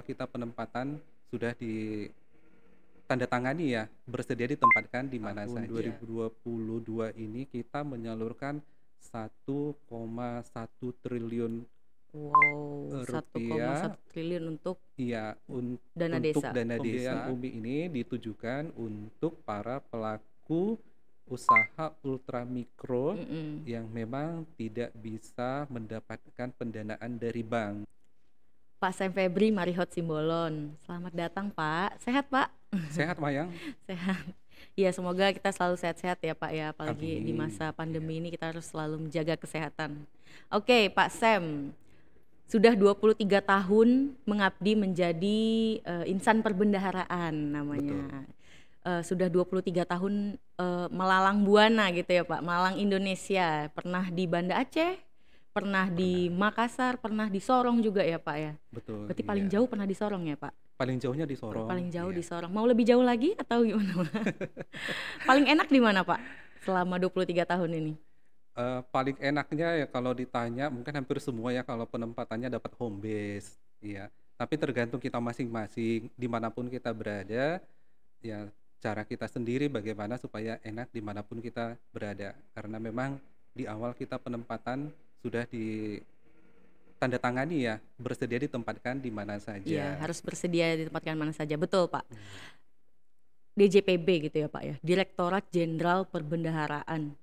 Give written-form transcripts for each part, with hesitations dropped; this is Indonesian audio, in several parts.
awal kita penempatan sudah ditandatangani ya, bersedia ditempatkan di mana Tahun saja. 2022 ini kita menyalurkan 1,1 triliun Wow, satu koma rupiah. satu triliun untuk Iya, dana untuk desa. dana desa UMI ini ditujukan untuk para pelaku usaha ultramikro Mhm. yang memang tidak bisa mendapatkan pendanaan dari bank. Pak Sam Febri Marihot Simbolon. Selamat datang, Pak. Sehat, Pak? Sehat, Mayang? Sehat. Ya, semoga kita selalu sehat-sehat ya, Pak ya. Apalagi di Amin. masa Iya, pandemi ini kita harus selalu menjaga kesehatan. Oke, Pak Sam. Sudah 23 tahun mengabdi menjadi insan perbendaharaan betul. namanya. Sudah 23 tahun melalang buana gitu ya Pak, melalang Indonesia. Pernah di Banda Aceh, pernah di Pernah. Makassar, pernah di Sorong juga ya Pak ya. Betul, Berarti paling iya. jauh pernah di Sorong ya Pak? Paling jauhnya di Sorong, Paling jauh di iya. Sorong. Mau lebih jauh lagi atau gimana Pak? Paling enak di mana Pak selama 23 tahun ini? Paling enaknya ya kalau ditanya mungkin hampir semua ya kalau penempatannya dapat home base, iya. Tapi tergantung kita masing-masing, dimanapun kita berada, ya cara kita sendiri bagaimana supaya enak dimanapun kita berada. Karena memang di awal kita penempatan sudah ditandatangani ya, bersedia ditempatkan di mana Iya, saja. harus bersedia ditempatkan mana saja. Betul Pak. Mmm, DJPB gitu ya Pak ya, Direktorat Jenderal Perbendaharaan.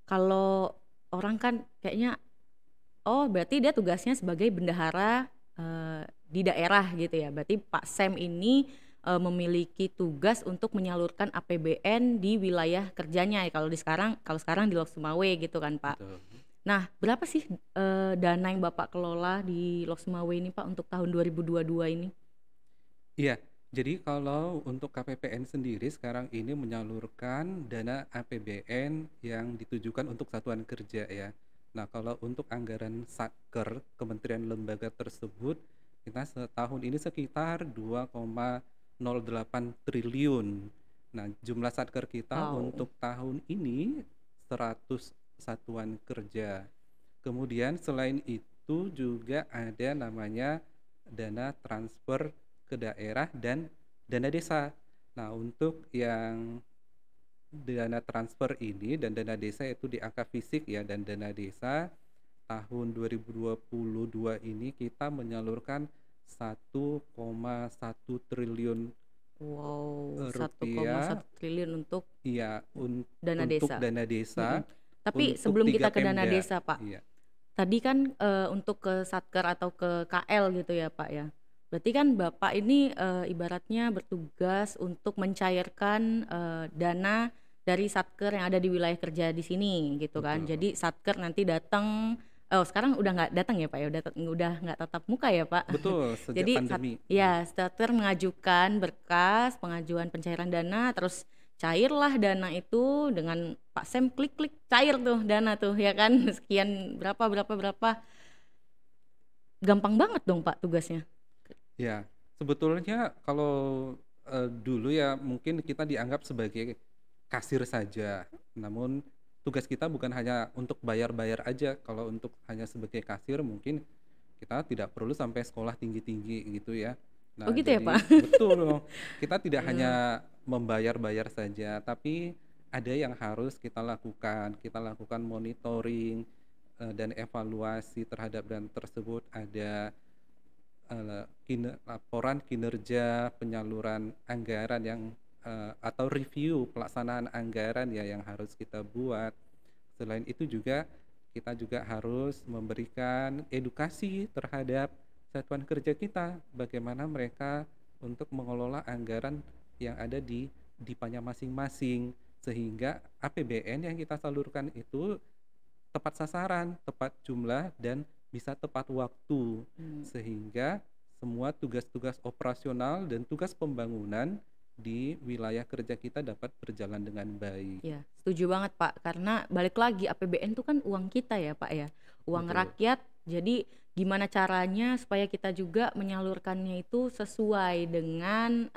Kalau orang kan kayaknya, oh berarti dia tugasnya sebagai bendahara di daerah gitu ya. Berarti Pak Sam ini memiliki tugas untuk menyalurkan APBN di wilayah kerjanya ya. Kalau sekarang di Lok Sumawe gitu kan Pak. betul. Nah, berapa sih dana yang Bapak kelola di Lok Sumawe ini Pak untuk tahun 2022 ini? Iya, jadi kalau untuk KPPN sendiri sekarang ini menyalurkan dana APBN yang ditujukan untuk satuan kerja ya. Nah, kalau untuk anggaran Satker, kementerian lembaga tersebut, kita setahun ini sekitar 2,08 triliun. Nah, jumlah Satker kita Wow. untuk tahun ini 100 satuan kerja. Kemudian selain itu juga ada namanya dana transfer ke daerah dan dana desa. Nah, untuk yang dana transfer ini dan dana desa itu di angka fisik ya, dan dana desa tahun 2022 ini kita menyalurkan 1,1 triliun Wow, satu koma rupiah, satu triliun untuk iya, dana untuk desa. dana desa Mhm. Tapi untuk sebelum 3 kita ke dana Pemda. desa, Pak, Iya, tadi kan, untuk ke Satker atau ke KL gitu ya, Pak, ya. Berarti kan Bapak ini, ibaratnya bertugas untuk mencairkan, dana dari Satker yang ada di wilayah kerja di sini gitu kan. betul. Jadi Satker nanti datang, oh sekarang udah nggak datang ya, Pak, ya, udah nggak tatap muka ya, Pak? Betul, sejak Jadi pandemi. Iya. ya Satker mengajukan berkas pengajuan pencairan dana, terus cairlah dana itu dengan Pak Sam klik-klik cair tuh dana tuh ya kan, sekian berapa berapa berapa, gampang banget dong Pak tugasnya. Ya, sebetulnya kalau, dulu ya mungkin kita dianggap sebagai kasir saja, namun tugas kita bukan hanya untuk bayar-bayar aja, kalau untuk hanya sebagai kasir mungkin kita tidak perlu sampai sekolah tinggi-tinggi gitu ya. Oh Nah, gitu ya Pak? jadi betul, kita tidak Eee, hanya membayar-bayar saja, tapi ada yang harus kita lakukan monitoring, dan evaluasi terhadap dana tersebut, ada laporan kinerja penyaluran anggaran yang, atau review pelaksanaan anggaran ya yang harus kita buat. Selain itu juga, kita juga harus memberikan edukasi terhadap satuan kerja kita, bagaimana mereka untuk mengelola anggaran yang ada di dipanya masing-masing, sehingga APBN yang kita salurkan itu tepat sasaran, tepat jumlah, dan bisa tepat waktu, mmm, sehingga semua tugas-tugas operasional dan tugas pembangunan di wilayah kerja kita dapat berjalan dengan baik. iya setuju banget Pak, karena balik lagi APBN tuh kan uang kita ya Pak ya, uang Betul, rakyat, jadi gimana caranya supaya kita juga menyalurkannya itu sesuai dengan,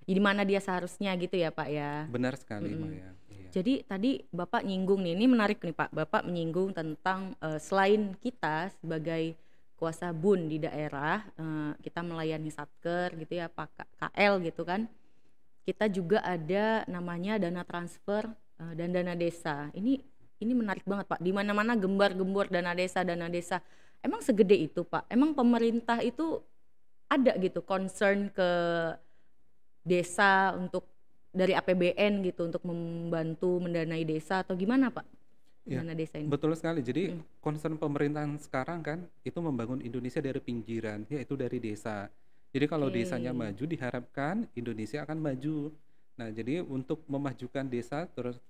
di mana dia seharusnya gitu ya Pak ya? benar sekali Mhm. Maya, iya. Jadi tadi Bapak nyinggung nih, ini menarik nih Pak, Bapak menyinggung tentang, selain kita sebagai kuasa BUN di daerah, kita melayani Satker gitu ya, Pak KL gitu kan. Kita juga ada namanya dana transfer dan dana desa. Ini menarik banget Pak. Di mana-mana gembar-gembor dana desa, dana desa. Emang segede itu Pak? Emang pemerintah itu ada gitu concern ke desa untuk dari APBN gitu untuk membantu mendanai desa atau gimana Pak? Ya, Dana desa ini. betul sekali. Jadi Mm. concern pemerintahan sekarang kan itu membangun Indonesia dari pinggiran, yaitu dari desa. Jadi kalau desanya Oke. maju diharapkan Indonesia akan maju. Nah, jadi untuk memajukan desa terus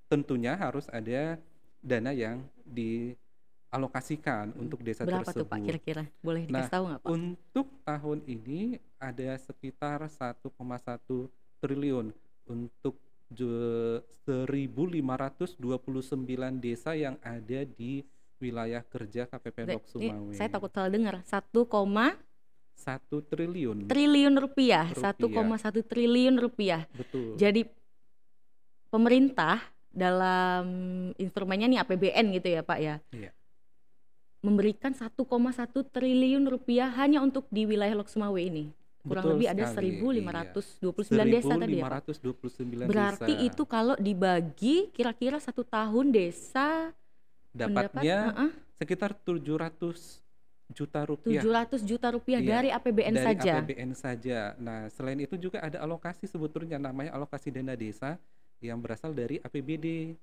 tentunya harus ada dana yang dialokasikan Mm. untuk desa Berapa tuh Pak tersebut. kira-kira? Boleh Nah, dikasih tahu nggak Pak? untuk tahun ini ada sekitar 1,1 triliun untuk 1.529 desa yang ada di wilayah kerja KPP Lok Ini saya Sumawe. takut salah dengar. 1, 1 triliun triliun rupiah, rupiah, 1,1 triliun rupiah. betul, Jadi pemerintah dalam instrumennya nih APBN gitu ya Pak ya, iya, memberikan 1,1 triliun rupiah hanya untuk di wilayah Lok Sumawe ini. Kurang betul lebih ada sekali, iya. 1.529 desa tadi ya Pak. 1.529 Berarti desa itu kalau dibagi kira-kira 1 tahun desa mendapat dapatnya sekitar 700 juta rupiah. 700 juta rupiah Iya, dari APBN dari saja. APBN saja. Nah, selain itu juga ada alokasi sebetulnya namanya alokasi dana desa yang berasal dari APBD.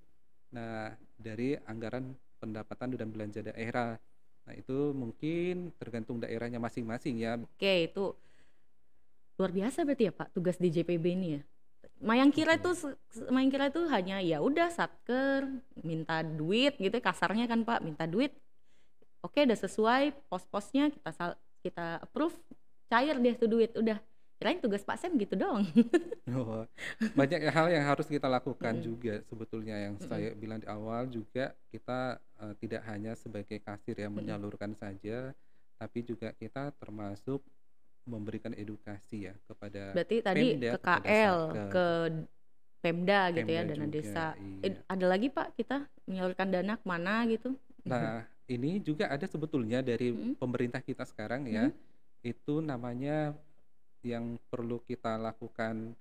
Nah, dari anggaran pendapatan dan belanja daerah. Nah, itu mungkin tergantung daerahnya masing-masing ya. Oke, itu luar biasa berarti ya Pak tugas DJPB ini ya. Betul. Mayang kira itu hanya ya udah Satker minta duit gitu kasarnya kan Pak, minta duit. Oke, udah sesuai pos-posnya kita approve, cair deh tuh duit udah. Kirain tugas Pak Sem gitu dong. Oh, banyak hal yang harus kita lakukan Mm-mm, juga sebetulnya yang mm-mm, saya bilang di awal juga kita tidak hanya sebagai kasir yang mm-mm. menyalurkan saja, tapi juga kita termasuk memberikan edukasi ya kepada Berarti tadi Pemda, ke kepada KL, Satker, ke Pemda gitu ya, Pemda dana juga, desa. iya. Ada lagi Pak kita menyalurkan dana kemana gitu? Nah, ini juga ada sebetulnya dari Mm-mm, pemerintah kita sekarang ya, mm-mm, itu namanya yang perlu kita lakukan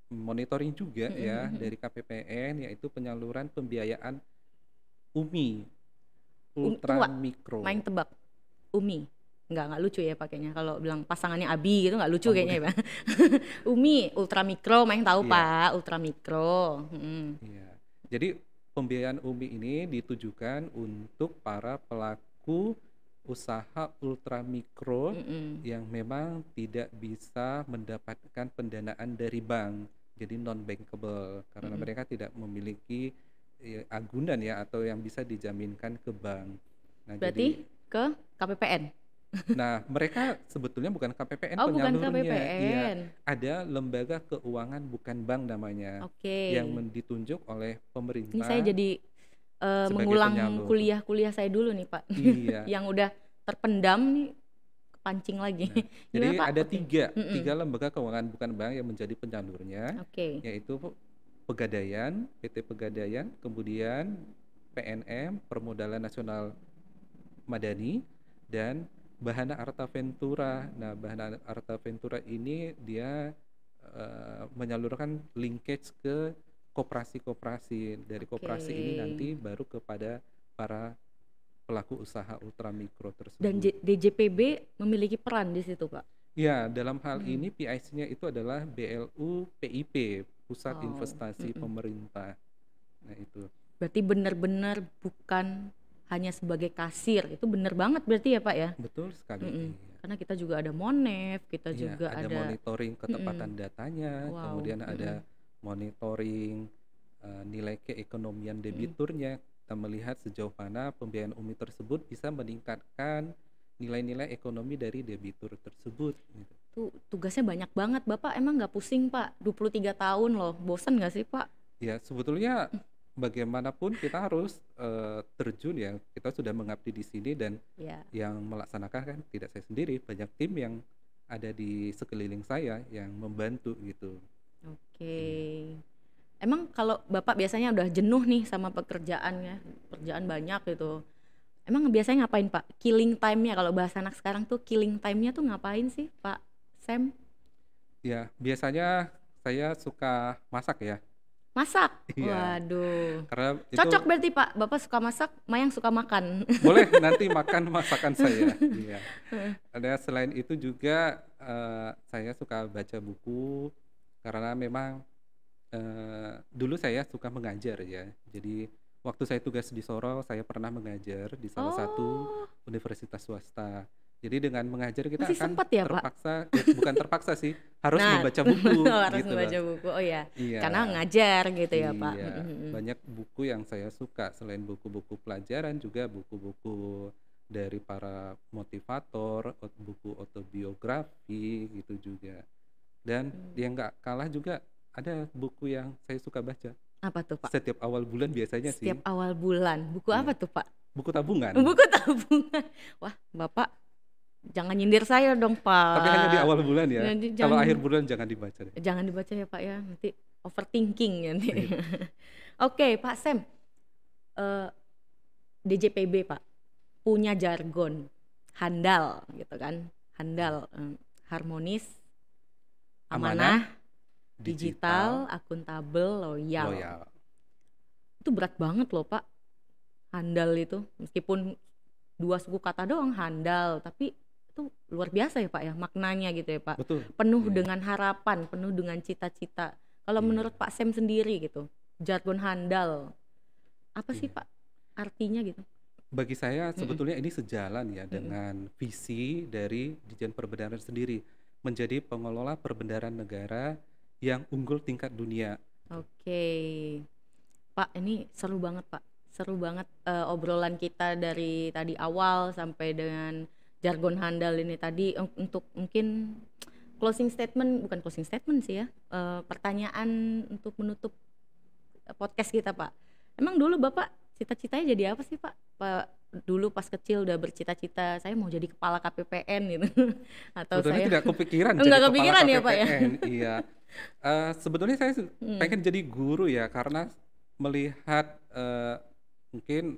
monitoring juga mm-mm, ya mm-mm. dari KPPN, yaitu penyaluran pembiayaan UMI, Itu ultra Wak, main mikro. tebak. Umi. Nggak lucu ya pakainya. Kalau bilang pasangannya Abi gitu nggak lucu Oh, kayaknya ya Pak. Umi, ultra mikro, main tahu iya, Pak, ultra mikro. iya. Jadi pembiayaan UMI ini ditujukan untuk para pelaku usaha ultra mikro Mm-mm, yang memang tidak bisa mendapatkan pendanaan dari bank, jadi non bankable karena mm-mm. mereka tidak memiliki agunan ya atau yang bisa dijaminkan ke bank. Nah, jadi Berarti ke KPPN. mereka sebetulnya bukan KPPN Oh, bukan penyalurnya, iya, KPPN. ada lembaga keuangan bukan bank namanya Oke. yang ditunjuk oleh Ini saya pemerintah jadi sebagai mengulang penyalur. kuliah-kuliah saya dulu nih Pak. Iya. Yang udah terpendam nih kepancing lagi. Nah, Gimana jadi Pak? ada Oke. tiga lembaga keuangan bukan bank yang menjadi penyalurnya, Oke. yaitu Pegadaian, PT Pegadaian, kemudian PNM, Permodalan Nasional Madani, dan Bahana Arta Ventura. Nah, Bahana Arta Ventura ini dia menyalurkan linkage ke koperasi-koperasi. Dari Oke. koperasi ini nanti baru kepada para pelaku usaha ultramikro Dan tersebut. DJPB memiliki peran di situ Pak. Ya, dalam hal Mm. ini PIC-nya itu adalah BLU PIP, Pusat Oh. Investasi Mm-mm. Pemerintah. Nah, itu. Berarti benar-benar bukan hanya sebagai kasir. Itu benar banget berarti ya Pak ya. Betul sekali. Mm-mm. Iya. Karena kita juga ada Monef, kita Iya, juga ada ada. monitoring ketepatan Mm-mm. datanya, Wow. kemudian ada Mm-mm. monitoring nilai keekonomian Mm-mm. debiturnya. Kita melihat sejauh mana pembiayaan UMI tersebut bisa meningkatkan nilai-nilai ekonomi dari debitur tersebut, gitu. Tuh tugasnya banyak banget. Bapak emang nggak pusing Pak? 23 tahun loh. Bosan nggak sih Pak? Ya, sebetulnya bagaimanapun kita harus terjun ya. Kita sudah mengabdi di sini dan Ya. yang melaksanakan kan tidak saya sendiri, banyak tim yang ada di sekeliling saya yang membantu gitu. Oke. Iya. Emang kalau Bapak biasanya udah jenuh nih sama pekerjaannya, pekerjaan banyak gitu. Emang biasanya ngapain Pak? Killing time-nya kalau bahasa anak sekarang tuh killing time-nya tuh ngapain sih Pak Sam? Ya, biasanya saya suka masak ya. Masak? Iya, Waduh. karena itu Cocok berarti Pak, Bapak suka masak, Mayang suka makan. boleh nanti makan masakan saya. Iya. Ada selain itu juga saya suka baca buku karena memang dulu saya suka mengajar ya. Jadi waktu saya tugas di Sorong, saya pernah mengajar di salah satu Oh, universitas swasta. Jadi dengan mengajar kita masih akan sempet ya Pak? terpaksa, bukan terpaksa sih, harus Nah, membaca buku harus gitu loh. membaca buku. Oh ya, karena Iya. ngajar gitu ya Pak. Iya, banyak buku yang saya suka selain buku-buku pelajaran juga buku-buku dari para motivator, buku autobiografi gitu juga. Dan yang nggak kalah juga ada buku yang saya suka baca Apa tuh Pak? setiap awal bulan biasanya sih. Setiap awal bulan. Buku Iya, apa tuh Pak? buku tabungan. Buku tabungan. Wah, Bapak jangan nyindir saya dong Tapi hanya di Pak. awal bulan ya. Jadi Kalau jangan akhir bulan jangan dibaca deh. jangan dibaca ya Pak ya, nanti overthinking nanti. Iya. Oke Pak Sam, eh, DJPB Pak punya jargon handal gitu kan, handal, harmonis, Amanah, amanah, digital, digital, akuntabel, loyal. loyal. Itu berat banget loh Pak, handal itu. Meskipun dua suku kata doang handal, tapi itu luar biasa ya Pak ya maknanya gitu ya Pak. Betul. Penuh Iya. dengan harapan, penuh dengan cita-cita. Kalau Iya. menurut Pak Sam sendiri gitu, jargon handal apa sih Iya. Pak artinya gitu? Bagi saya sebetulnya ini sejalan ya dengan visi dari Ditjen Perbendaharaan sendiri menjadi pengelola perbendaharaan negara yang unggul tingkat dunia. Oke, Pak, ini seru banget Pak, seru banget obrolan kita dari tadi awal sampai dengan jargon handal ini tadi. Untuk mungkin closing statement, bukan closing statement sih ya, pertanyaan untuk menutup podcast kita Pak. Emang dulu Bapak cita-citanya jadi apa sih Pak? Pak dulu pas kecil udah bercita-cita saya mau jadi kepala KPPN gitu atau Sebetulnya saya tidak kepikiran jadi enggak kepala kepikiran ya Pak ya? KPPN. Iya. Sebetulnya saya pengen jadi guru ya karena melihat mungkin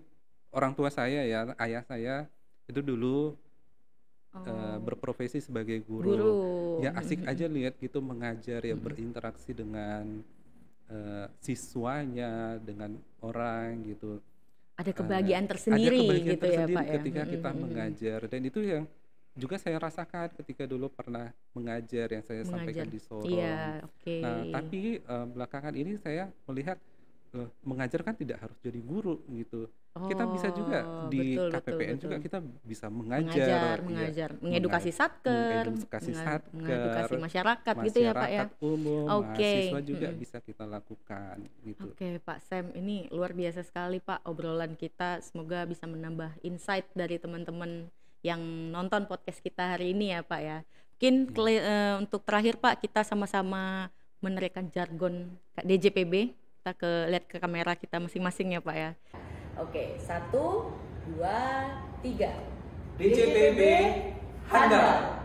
orang tua saya ya, ayah saya itu dulu Oh, berprofesi sebagai guru. guru. Ya asik aja lihat gitu mengajar ya berinteraksi dengan siswanya, dengan orang gitu. Ada kebahagiaan Ada tersendiri kebahagiaan gitu ya tersendiri Pak ya? ketika kita mengajar dan itu yang juga saya rasakan ketika dulu pernah mengajar yang saya Mengajar. sampaikan di Sorong. Iya, oke. Nah, tapi belakangan ini saya melihat mengajar kan tidak harus jadi guru gitu. Kita bisa juga Oh, di betul, betul, KPPN juga betul. kita bisa Mengajar, ya, mengajar, mengedukasi satker, mengedukasi mengedukasi satker, masyarakat gitu ya Pak ya? masyarakat umum, Oke, mahasiswa juga bisa kita lakukan gitu. Oke Pak Sam, ini luar biasa sekali Pak obrolan kita. Semoga bisa menambah insight dari teman-teman yang nonton podcast kita hari ini ya Pak ya. Mungkin untuk terakhir Pak, kita sama-sama menerikan jargon DJPB. Kita lihat ke kamera kita masing-masing ya Pak ya. Oke, 1, 2, 3. DJPB handal.